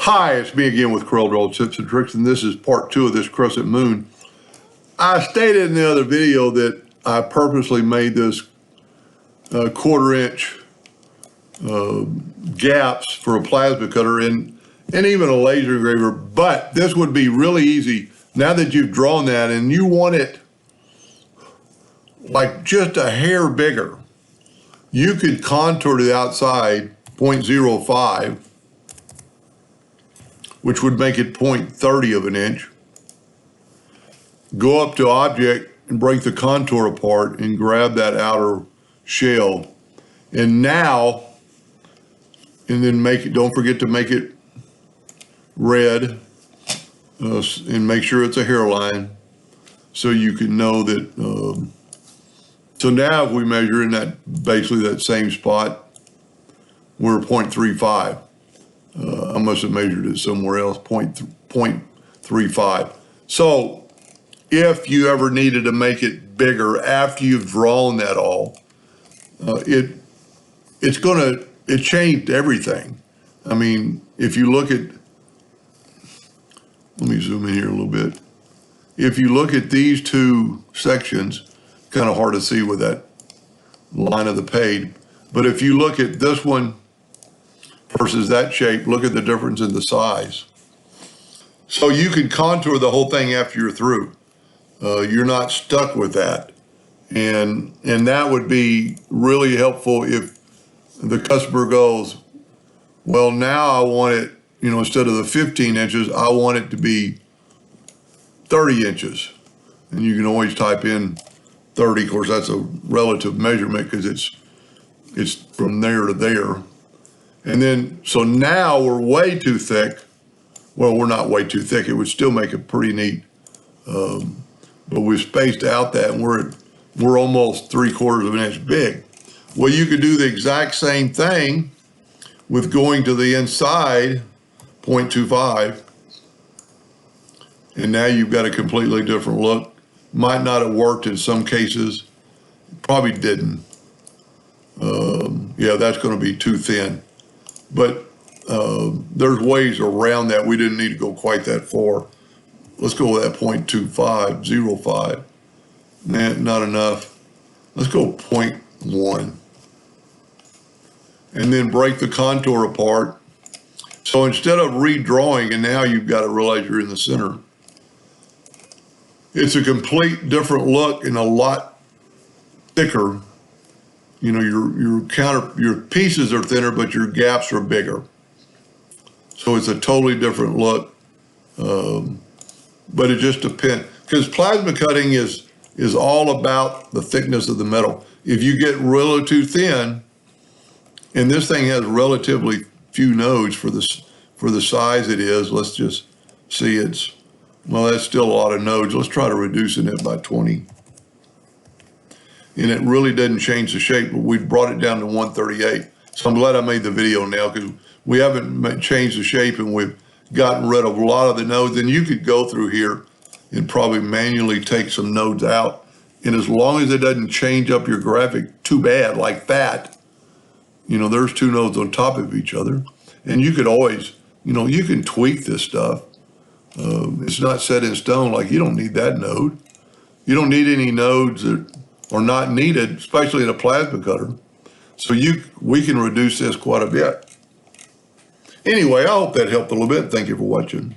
Hi, it's me again with Corel Draw Tips and Tricks, and this is part 2 of this crescent moon. I stated in the other video that I purposely made this 1/4 inch gaps for a plasma cutter and even a laser engraver, but this would be really easy now that you've drawn that and you want it like just a hair bigger. You could contour to the outside 0.05, which would make it 0.30 of an inch. Go up to object and break the contour apart and grab that outer shell. And now, and then don't forget to make it red and make sure it's a hairline so you can know that. So now if we measure in basically that same spot, we're 0.35. I must have measured it somewhere else, 0.35. So if you ever needed to make it bigger after you've drawn that all, it changed everything. I mean, if you look at, let me zoom in here a little bit. If you look at these two sections, kind of hard to see with that line of the page, but if you look at this one versus that shape, look at the difference in the size. So you can contour the whole thing after you're through. You're not stuck with that. And that would be really helpful if the customer goes, well, now I want it, instead of the 15 inches, I want it to be 30 inches. And you can always type in 30. Of course, that's a relative measurement because it's from there to there. And then, so now we're way too thick. Well, we're not way too thick. It would still make it pretty neat. But we've spaced out that and we're almost 3/4 of an inch big. Well, you could do the exact same thing with going to the inside, 0.25. And now you've got a completely different look. Might not have worked in some cases. Probably didn't. Yeah, that's going to be too thin. But there's ways around that. We didn't need to go quite that far. Let's go with that 0.25, 0.5. Nah, not enough. Let's go 0.1. And then break the contour apart. So instead of redrawing, and now you've got to realize you're in the center, it's a complete different look and a lot thicker. Your pieces are thinner, but your gaps are bigger. So it's a totally different look. But it just depends, because plasma cutting is all about the thickness of the metal. If you get really too thin, and this thing has relatively few nodes for the size it is, let's just see well, that's still a lot of nodes. Let's try to reducing it by 20. And it really doesn't change the shape, but we brought it down to 138. So I'm glad I made the video now because we haven't changed the shape and we've gotten rid of a lot of the nodes. And you could go through here and probably manually take some nodes out. And as long as it doesn't change up your graphic too bad like that, there's two nodes on top of each other. And you could always, you can tweak this stuff. It's not set in stone. Like, you don't need that node. You don't need any nodes that are not needed, especially in a plasma cutter. So we can reduce this quite a bit. Anyway, I hope that helped a little bit. Thank you for watching.